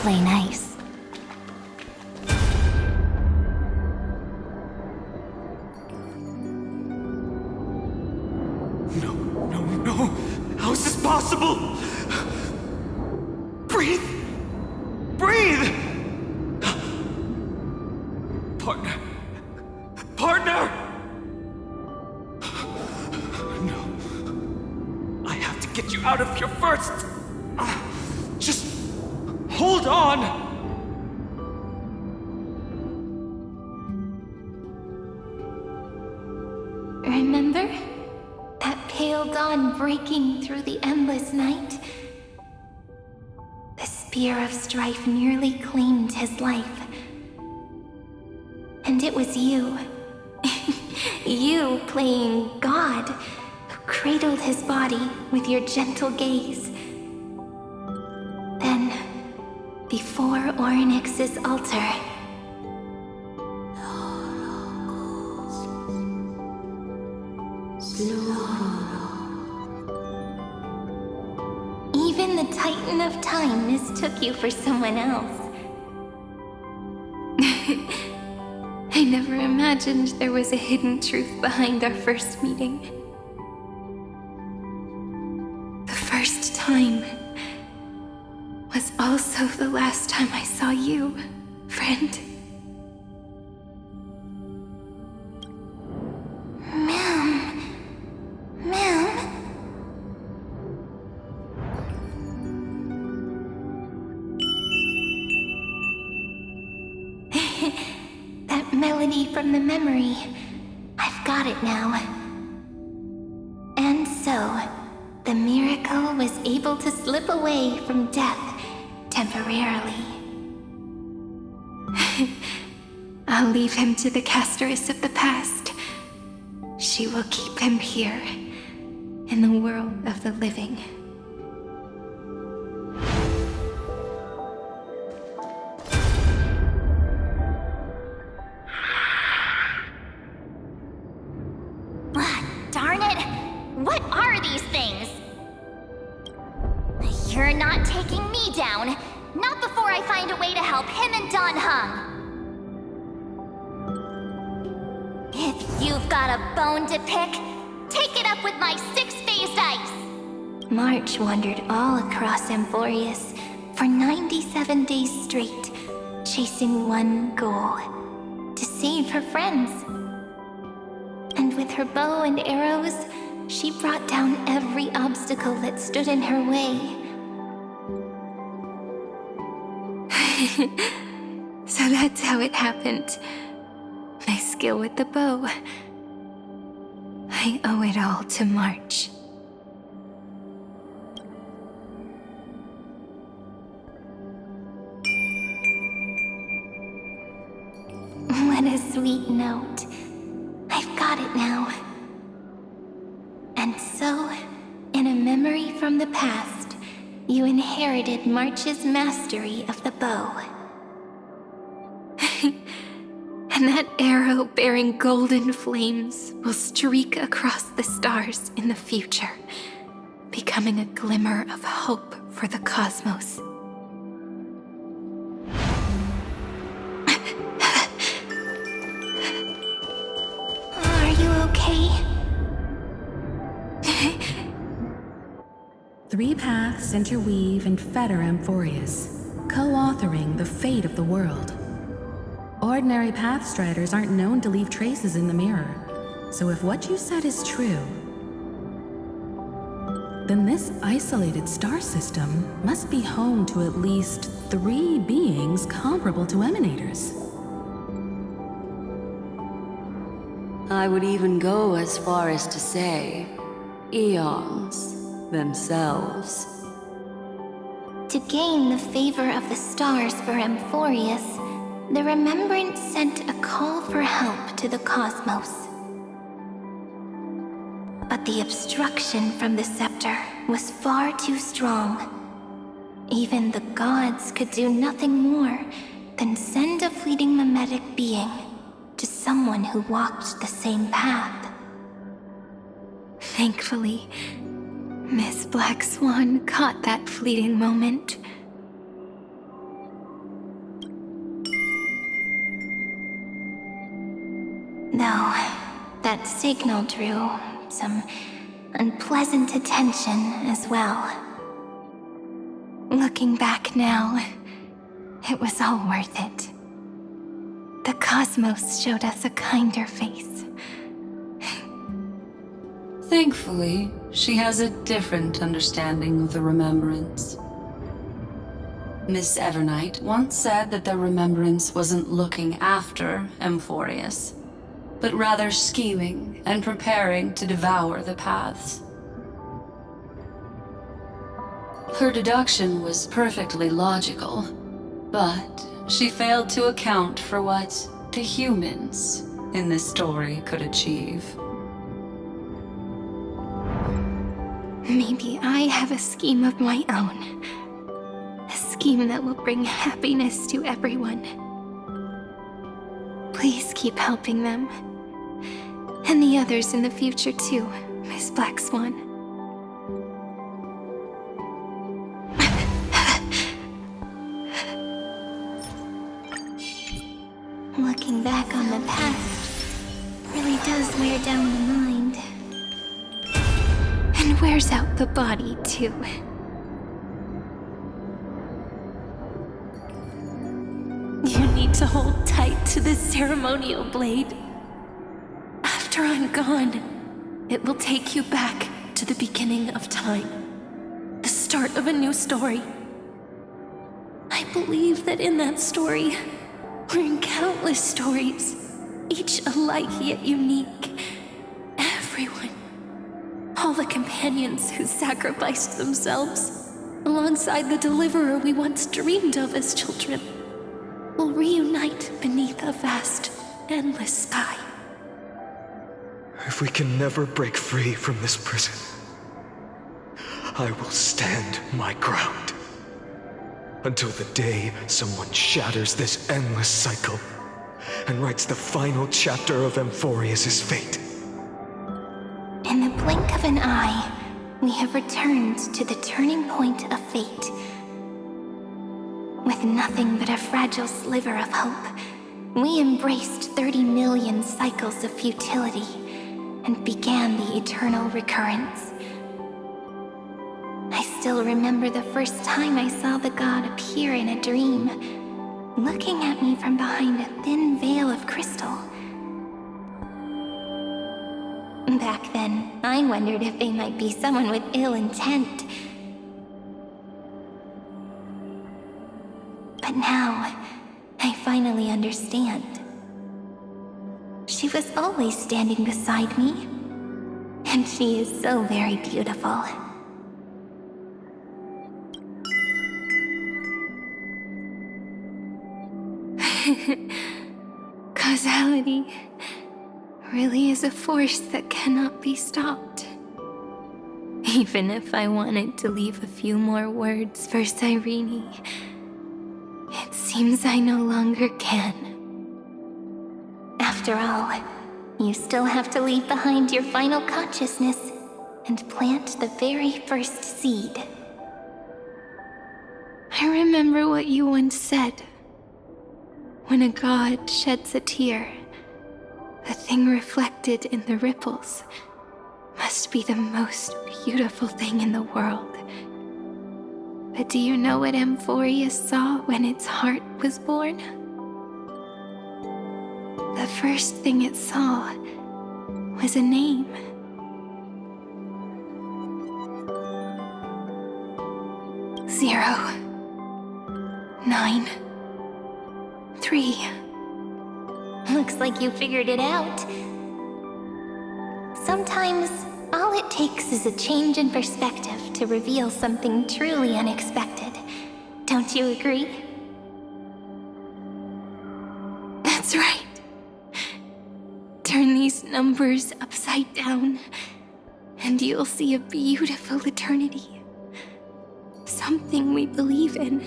Play nice. No, no, no! How is this possible? Breathe! Breathe! Partner! Partner! No. I have to get you out of here first! Just hold on! Remember? That pale dawn breaking through the endless night? The spear of strife nearly claimed his life. And it was you. You playing God, who cradled his body with your gentle gaze. Then, before Orynyx's altar, even the Titan of Time mistook you for someone else. I never imagined there was a hidden truth behind our first meeting. The first time was also the last time I saw you, friend. That melody from the memory. I've got it now. And so, the miracle was able to slip away from death temporarily. I'll leave him to the casteress of the past. She will keep him here, in the world of the living. Darn it! What are these things? You're not taking me down. Not before I find a way to help him and Don Hung. If you've got a bone to pick, take it up with my six-phased ice. March wandered all across Amphoreus for 97 days straight, chasing one goal: to save her friends. And with her bow and arrows, she brought down every obstacle that stood in her way. So that's how it happened. My skill with the bow. I owe it all to March. What a sweet note. I've got it now. And so, in a memory from the past, you inherited March's mastery of the bow. And that arrow bearing golden flames will streak across the stars in the future, becoming a glimmer of hope for the cosmos. Are you okay? Three paths interweave and fetter Amphoreus, co-authoring the fate of the world. Ordinary pathstriders aren't known to leave traces in the mirror, so if what you said is true, then this isolated star system must be home to at least 3 beings comparable to emanators. I would even go as far as to say, eons themselves. To gain the favor of the stars for Amphoreus, the Remembrance sent a call for help to the cosmos. But the obstruction from the scepter was far too strong. Even the gods could do nothing more than send a fleeting mimetic being to someone who walked the same path. Thankfully, Miss Black Swan caught that fleeting moment. Though, that signal drew some unpleasant attention as well. Looking back now, it was all worth it. The cosmos showed us a kinder face. Thankfully, she has a different understanding of the Remembrance. Miss Evernight once said that the Remembrance wasn't looking after Amphoreus, but rather scheming and preparing to devour the paths. Her deduction was perfectly logical, but she failed to account for what the humans in this story could achieve. Maybe I have a scheme of my own. A scheme that will bring happiness to everyone. Please keep helping them. And the others in the future too, Miss Black Swan. Looking back on the past really does wear down the mind. And wears out the body, too. You need to hold tight to this ceremonial blade. After I'm gone, it will take you back to the beginning of time. The start of a new story. I believe that in that story, or in countless stories, each alike yet unique, everyone, all the companions who sacrificed themselves, alongside the deliverer we once dreamed of as children, will reunite beneath a vast, endless sky. If we can never break free from this prison, I will stand my ground. Until the day someone shatters this endless cycle and writes the final chapter of Amphoreus' fate. In the blink of an eye, we have returned to the turning point of fate. With nothing but a fragile sliver of hope, we embraced 30 million cycles of futility and began the eternal recurrence. I still remember the first time I saw the god appear in a dream, looking at me from behind a thin veil of crystal. Back then, I wondered if they might be someone with ill intent. But now, I finally understand. She was always standing beside me, and she is so very beautiful. Causality really is a force that cannot be stopped. Even if I wanted to leave a few more words for Cyrene, it seems I no longer can. After all, you still have to leave behind your final consciousness and plant the very first seed. I remember what you once said. When a god sheds a tear, the thing reflected in the ripples must be the most beautiful thing in the world. But do you know what Amphoreus saw when its heart was born? The first thing it saw was a name. Zero, 9, 3. Looks like you figured it out. Sometimes, all it takes is a change in perspective to reveal something truly unexpected. Don't you agree? That's right. Turn these numbers upside down, and you'll see a beautiful eternity. Something we believe in.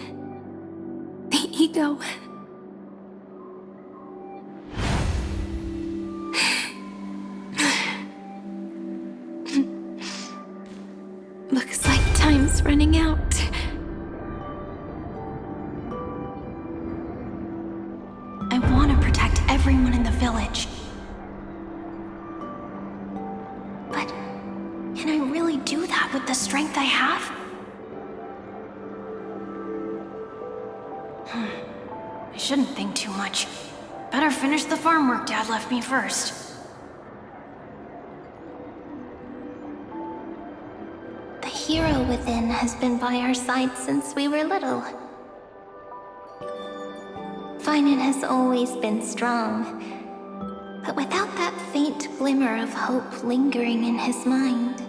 The ego. Looks like time's running out. I want to protect everyone in the village. with the strength I have? I shouldn't think too much. Better finish the farm work Dad left me first. The hero within has been by our side since we were little. Finan has always been strong, but without that faint glimmer of hope lingering in his mind,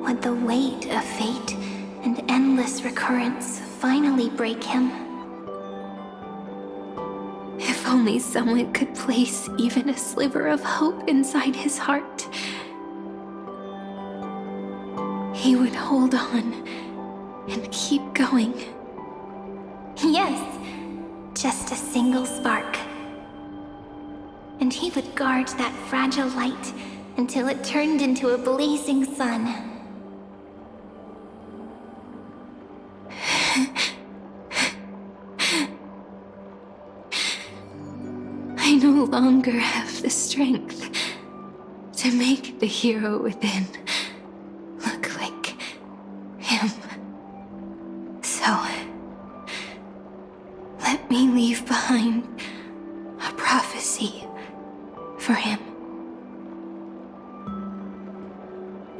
would the weight of fate and endless recurrence finally break him? If only someone could place even a sliver of hope inside his heart, he would hold on and keep going. Yes, just a single spark. And he would guard that fragile light until it turned into a blazing sun. I no longer have the strength to make the hero within look like him. So, let me leave behind a prophecy for him.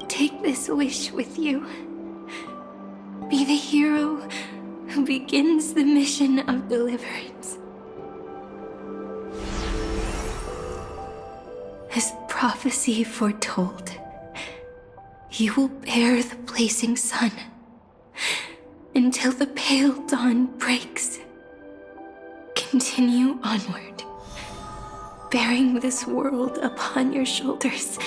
Take this wish with you. Be the hero who begins the mission of deliverance. As prophecy foretold, you will bear the blazing sun until the pale dawn breaks. Continue onward, bearing this world upon your shoulders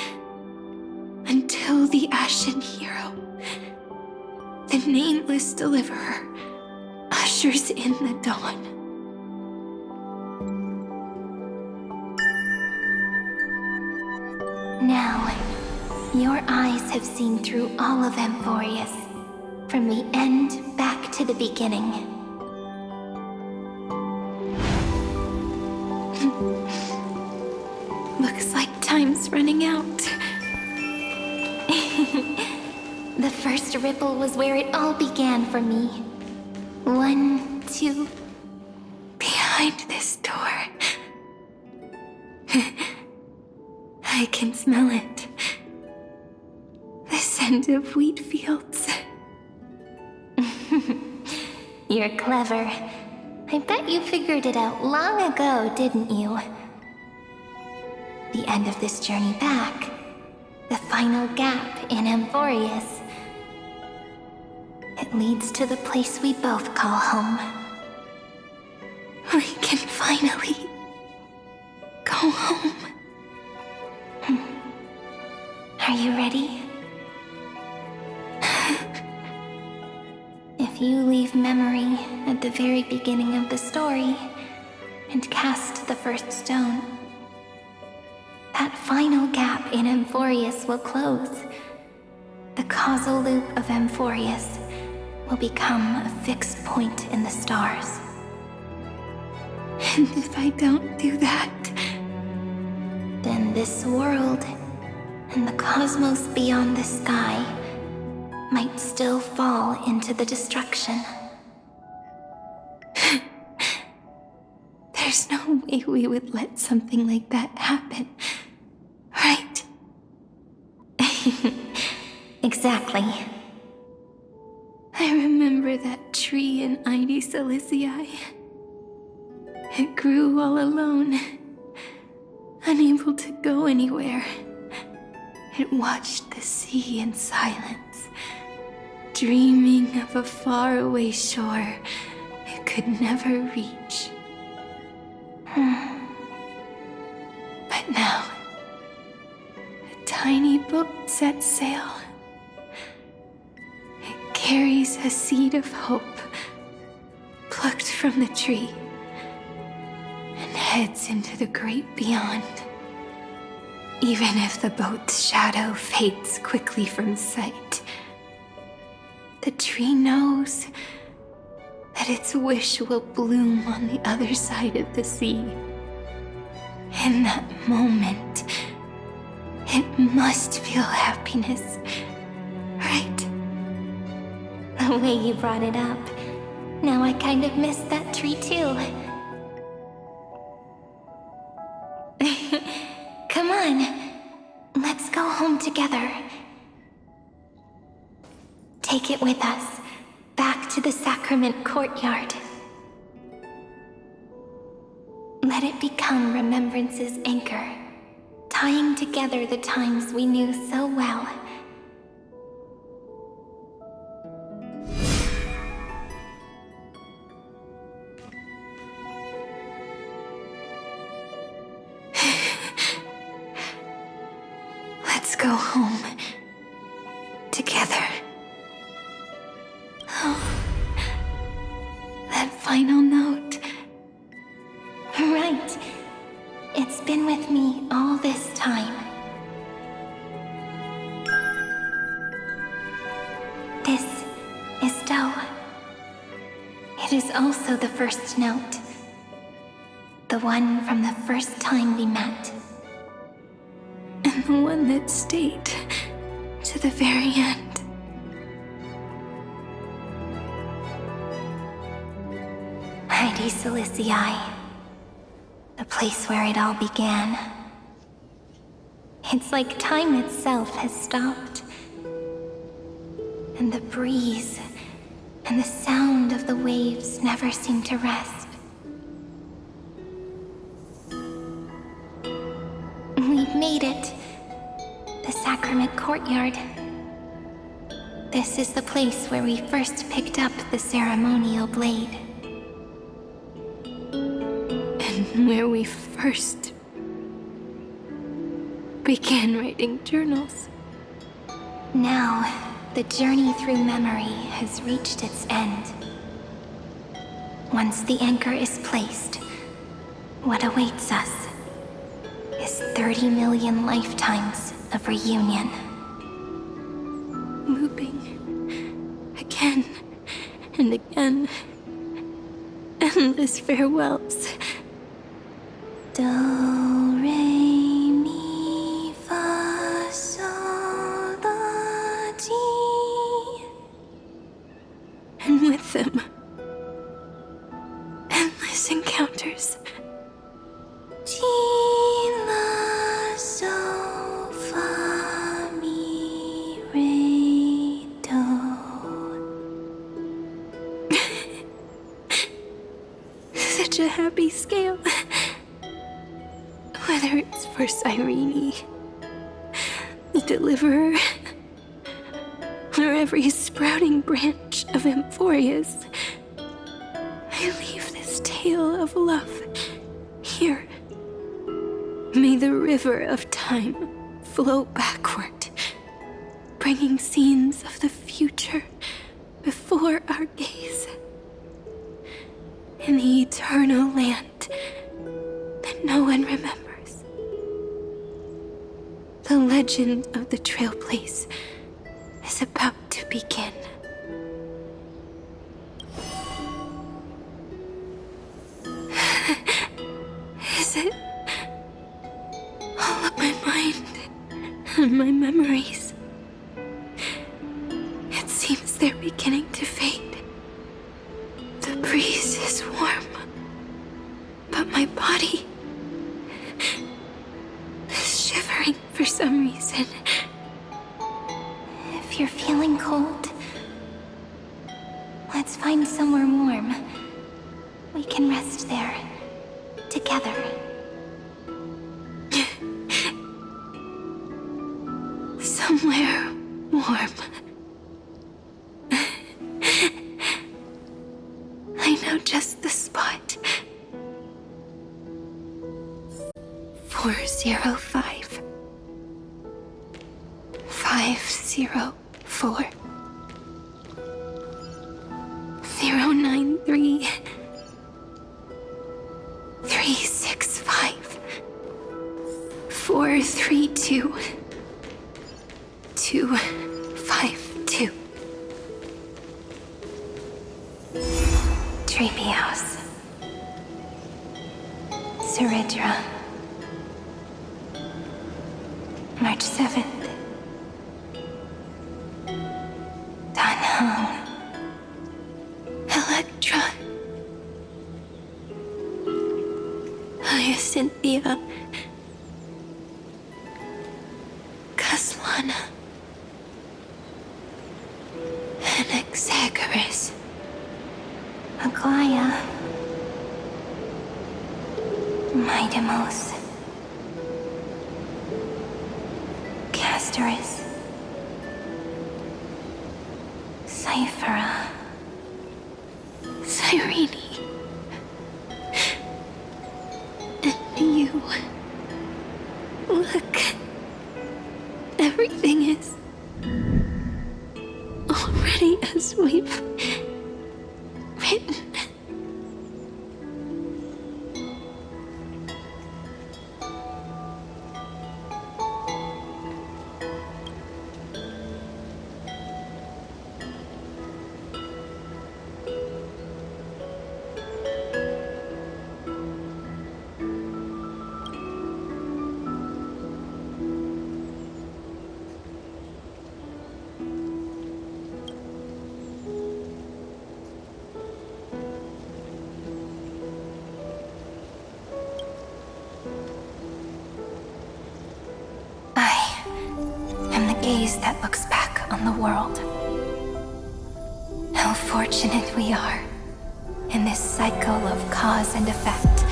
until the Ashen Hero, the nameless deliverer, ushers in the dawn. Now, your eyes have seen through all of Amphoreus, from the end back to the beginning. Looks like time's running out. The first ripple was where it all began for me. 1, 2... Behind this door. I can smell it. The scent of wheat fields. You're clever. I bet you figured it out long ago, didn't you? The end of this journey back. The final gap in Amphoreus. It leads to the place we both call home. We can finally go home. Are you ready? If you leave memory at the very beginning of the story and cast the first stone, that final gap in Amphoreus will close. The causal loop of Amphoreus will become a fixed point in the stars. And if I don't do that, Then this world and the cosmos beyond the sky might still fall into the destruction. there's no way we would let something like that happen, right? Exactly. I remember that tree in Ide Silicii. It grew all alone, unable to go anywhere. It watched the sea in silence, dreaming of a faraway shore it could never reach. But now, a tiny boat sets sail. It carries a seed of hope, plucked from the tree, and heads into the great beyond. Even if the boat's shadow fades quickly from sight, the tree knows that its wish will bloom on the other side of the sea. In that moment, it must feel happiness The way you brought it up. Now I kind of miss that tree too. Come on. Let's go home together. Take it with us. Back to the sacrament courtyard. Let it become Remembrance's anchor, tying together the times we knew so well. Let's go home. Together. Oh. That final note. Right. It's been with me all this time. This is Doe. It is also the first note. The one from the first time we met. And the one that stayed to the very end. Heidi Silicii. The place where it all began. It's like time itself has stopped. And the breeze and the sound of the waves never seem to rest. We've made it. The sacrament courtyard. This is the place where we first picked up the ceremonial blade. And where we first began writing journals. Now, the journey through memory has reached its end. Once the anchor is placed, what awaits us is 30 million lifetimes of reunion. Looping again and again. Endless farewells. Do, re, mi, fa, sol, la, ti. And with them, endless encounters. Ti, la, sol, fa, mi, re, do. Such a happy scale. Whether it's for Cyrene, the Deliverer, or every sprouting branch of Amphoreus, I leave this tale of love here. May the river of time flow backward, bringing scenes of the future before our gaze. In the eternal land that no one remembers. The legend of the Trailblaze is about to begin. Is it all of my mind and my memories? It seems they're beginning to fade. The breeze is warm, but my body is shivering for some reason. If you're feeling cold, let's find somewhere warm. We can rest there, together. Somewhere warm. I know just the spot. 405. 504. 093. 365. 432. 252. Treehouse. Seridra. March 7th. Danhong. Cynthia, Caslana, Anaxagoras, Aglaya, Midamos, Castorus, Cyphera, Cyrene, and you. Look, everything is already as we've written. Gaze that looks back on the world. How fortunate we are. In this cycle of cause and effect,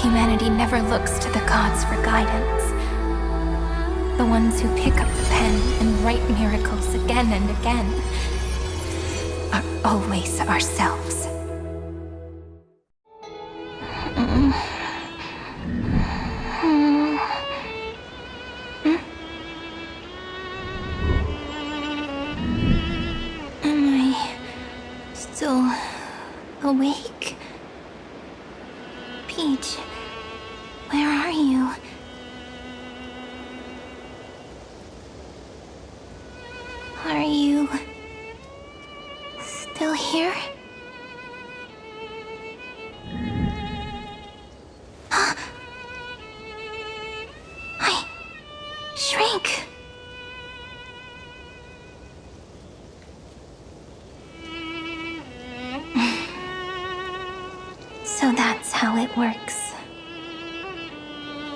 humanity never looks to the gods for guidance. The ones who pick up the pen and write miracles again and again are always ourselves. Still awake? Peach, where are you? Are you still here? I shrank. So that's how it works.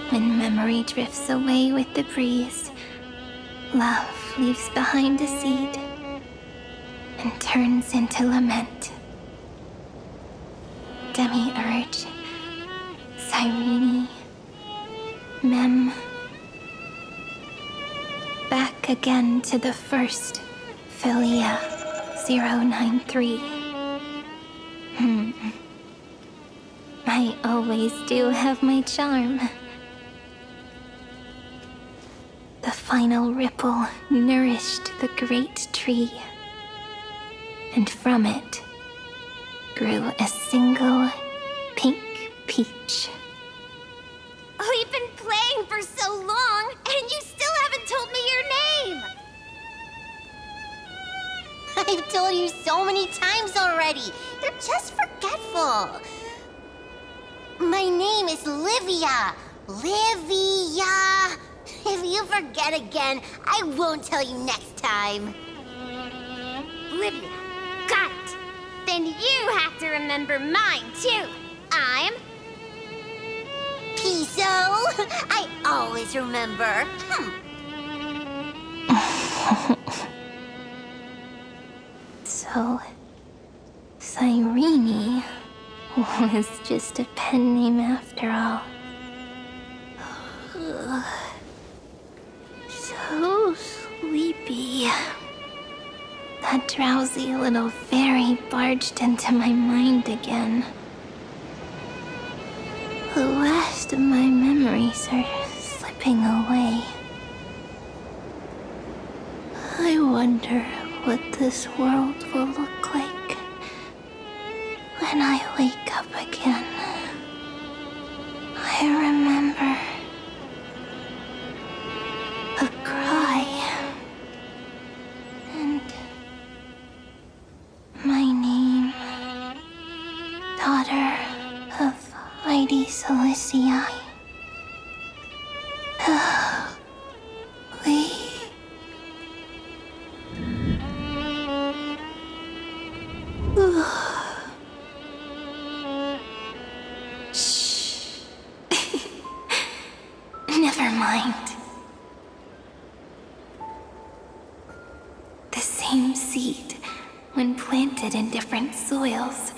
When memory drifts away with the breeze, love leaves behind a seed and turns into lament. Demiurge, Cyrene, Mem. Back again to the first, Philia 093. I always do have my charm. The final ripple nourished the great tree, and from it grew a single pink peach. We've been playing for so long, and you still haven't told me your name! I've told you so many times already. You're just forgetful. My name is Livia. Livia. If you forget again, I won't tell you next time. Livia. Got it. Then you have to remember mine, too. I'm... Piso. I always remember. So, Cyrene was just a pen name after all. So sleepy. That drowsy little fairy barged into my mind again. The last of my memories are slipping away. I wonder what this world will look like when I wake up again. I remember a cry and my name, daughter of Lady Celestii. We... Shh. seed, when planted in different soils,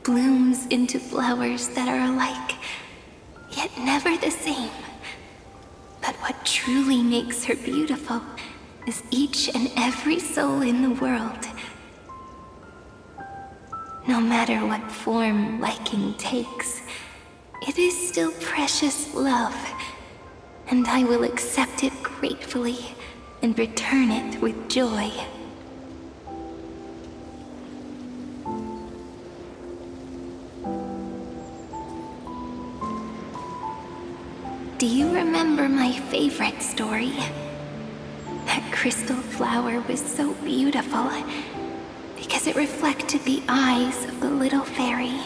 blooms into flowers that are alike, yet never the same. But what truly makes her beautiful is each and every soul in the world. No matter what form liking takes, it is still precious love, and I will accept it gratefully and return it with joy. Do you remember my favorite story? That crystal flower was so beautiful because it reflected the eyes of the little fairy.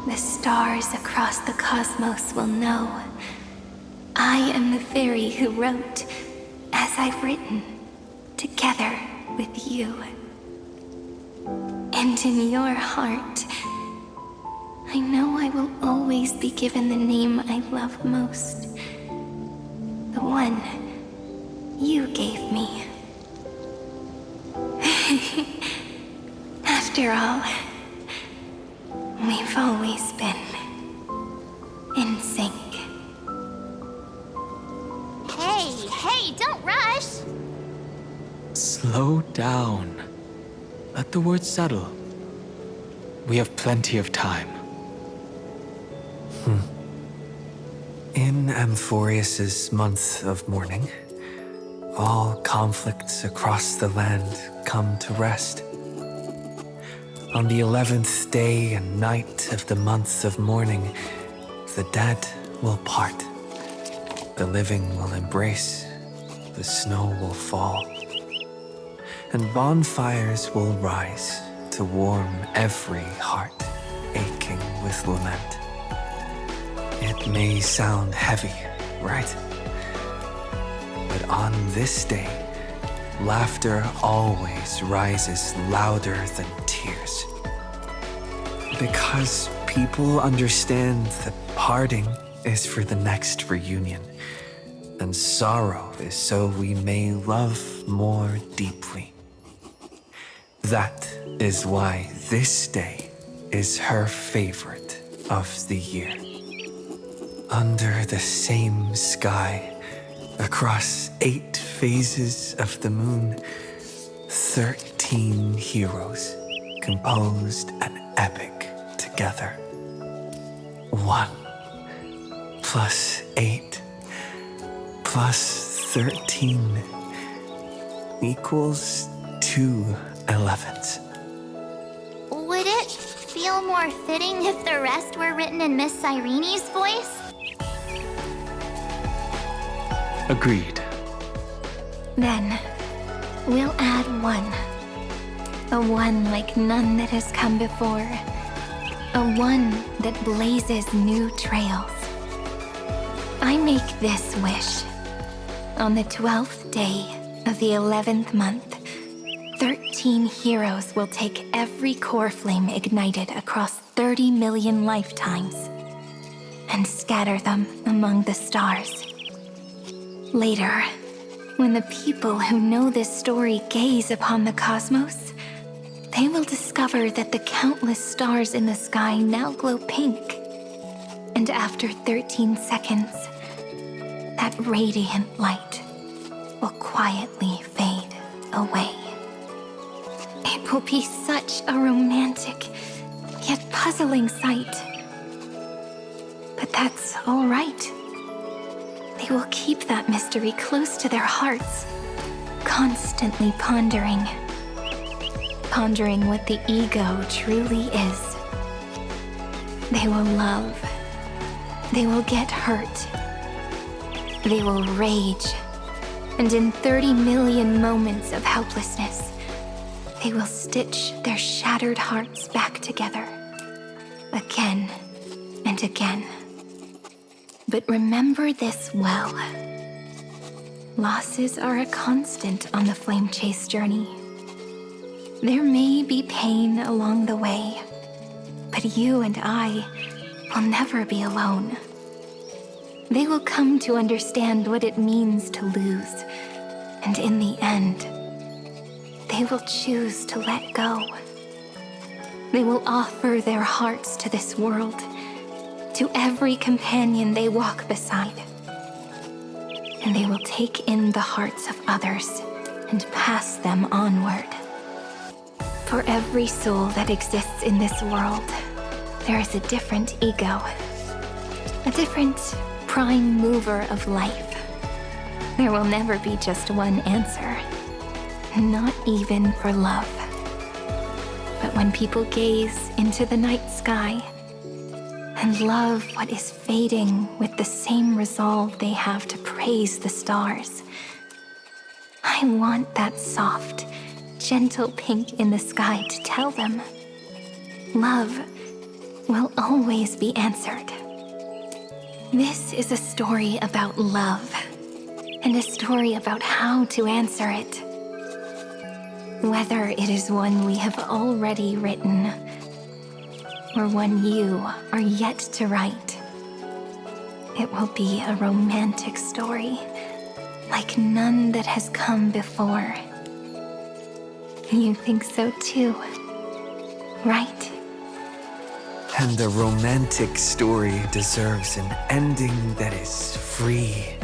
The stars across the cosmos will know I am the fairy who wrote, as I've written, together with you. And in your heart, I know I will always be given the name I love most. The one you gave me. After all, we've always been in sync. Hey, don't rush! Slow down. Let the words settle. We have plenty of time. In Amphoreus's month of mourning, all conflicts across the land come to rest. On the 11th day and night of the month of mourning, the dead will part. The living will embrace, the snow will fall, and bonfires will rise to warm every heart aching with lament. It may sound heavy, right? But on this day, laughter always rises louder than tears. Because people understand that parting is for the next reunion, and sorrow is so we may love more deeply. That is why this day is her favorite of the year. Under the same sky, across 8 phases of the moon, 13 heroes composed an epic together. 1 plus 8 plus 13 equals 2 11s. Would it feel more fitting if the rest were written in Miss Irene's voice? Agreed. Then, we'll add 1. A 1 like none that has come before. A 1 that blazes new trails. I make this wish. On the 12th day of the 11th month, 13 heroes will take every core flame ignited across 30 million lifetimes and scatter them among the stars. Later, when the people who know this story gaze upon the cosmos, they will discover that the countless stars in the sky now glow pink. And after 13 seconds, that radiant light will quietly fade away. It will be such a romantic, yet puzzling sight. But that's all right. They will keep that mystery close to their hearts, constantly pondering what the ego truly is. They will love. They will get hurt. They will rage. And in 30 million moments of helplessness, they will stitch their shattered hearts back together, again and again. But remember this well. Losses are a constant on the flame chase journey. There may be pain along the way, but you and I will never be alone. They will come to understand what it means to lose. And in the end, they will choose to let go. They will offer their hearts to this world, to every companion they walk beside. And they will take in the hearts of others and pass them onward. For every soul that exists in this world, there is a different ego, a different prime mover of life. There will never be just one answer, not even for love. But when people gaze into the night sky and love what is fading with the same resolve they have to praise the stars, I want that soft, gentle pink in the sky to tell them, love will always be answered. This is a story about love, and a story about how to answer it. Whether it is one we have already written, or one you are yet to write, it will be a romantic story, like none that has come before. You think so too, right? And a romantic story deserves an ending that is free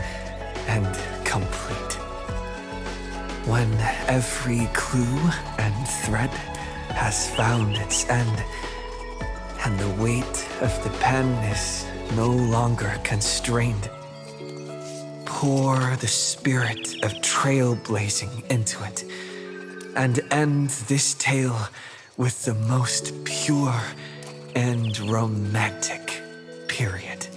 and complete. When every clue and thread has found its end, and the weight of the pen is no longer constrained, pour the spirit of trailblazing into it, and end this tale with the most pure and romantic period.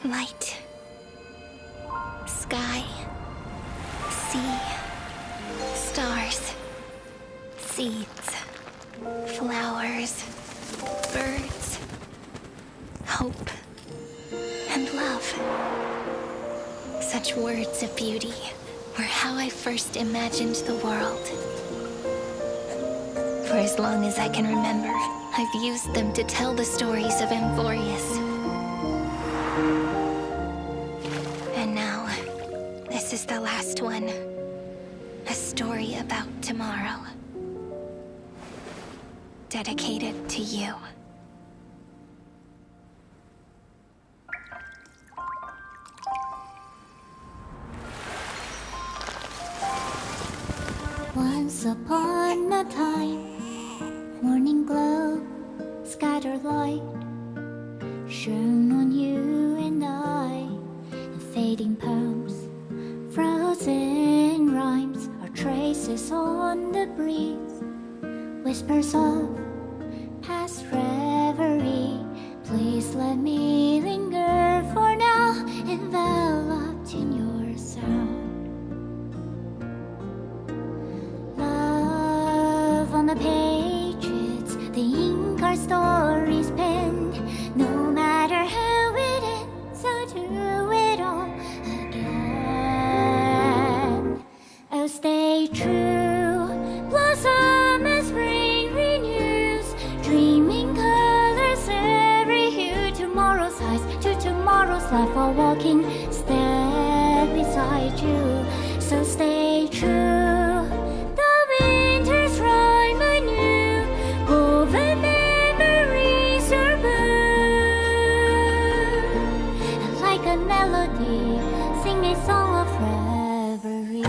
Light, sky, sea, stars, seeds, flowers, birds, hope, and love. Such words of beauty were how I first imagined the world. For as long as I can remember, I've used them to tell the stories of Amphoreus. And now, this is the last one. A story about tomorrow. Dedicated to you. Once upon a time, morning glow, scattered light, shone on you and I. The fading poems, frozen rhymes, are traces on the breeze, whispers of past reverie. Please let me linger for now, enveloped in your sound. On the pages, the ink our stories penned. No matter how it ends, I'll do it all again. Oh, stay true, blossom as spring renews, dreaming colors every hue. Tomorrow's eyes to tomorrow's life, while walking step beside you. So stay true. Sing a song of reverie.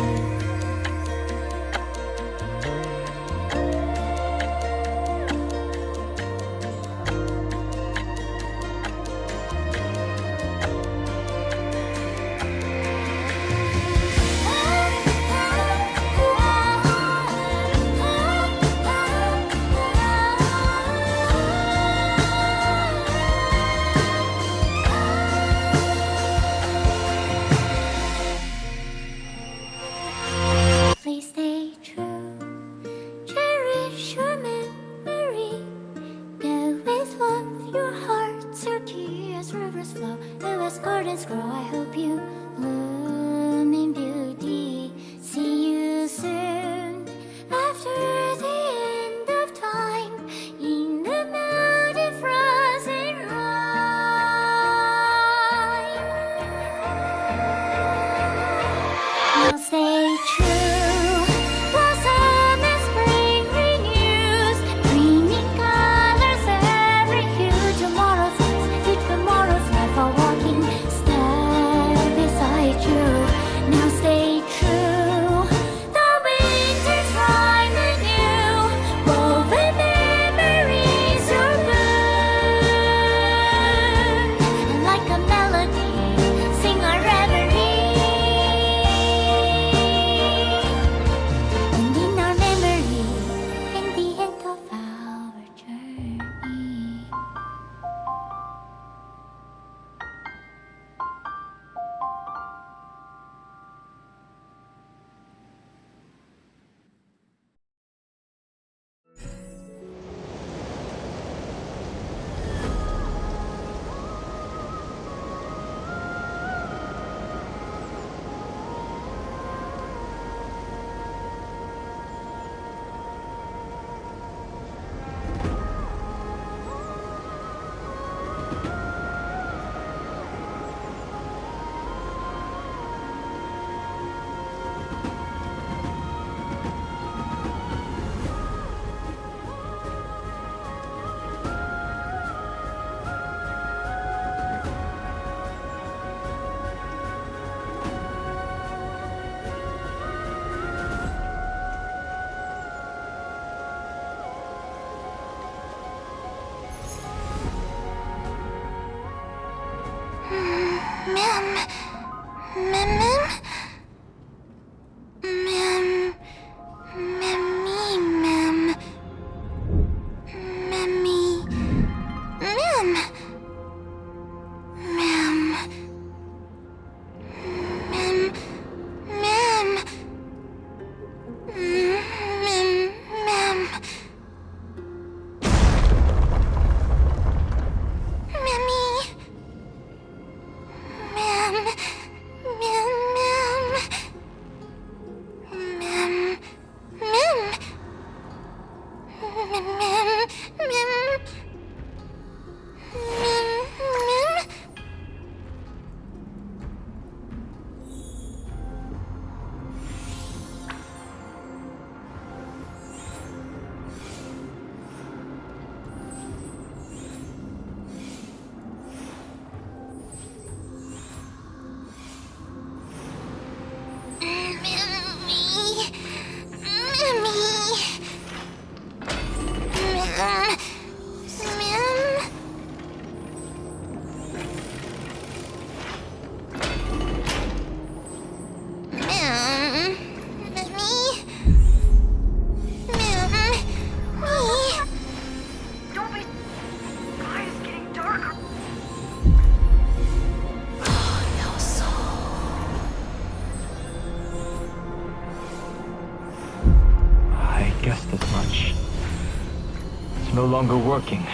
no longer working.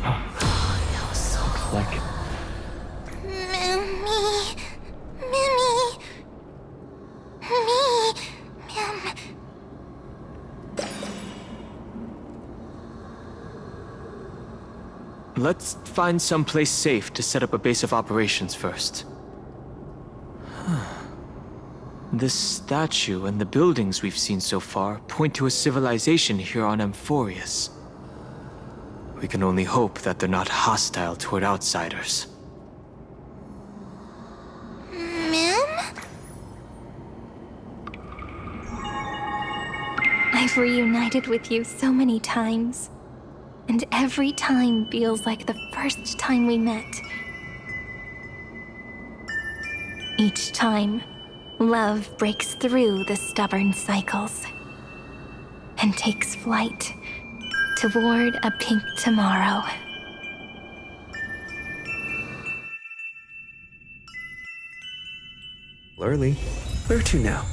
Looks like it. Let's find someplace safe to set up a base of operations first. This statue and the buildings we've seen so far point to a civilization here on Amphoreus. We can only hope that they're not hostile toward outsiders. I've reunited with you so many times, and every time feels like the first time we met. Each time, love breaks through the stubborn cycles and takes flight toward a pink tomorrow. Early. Where to now?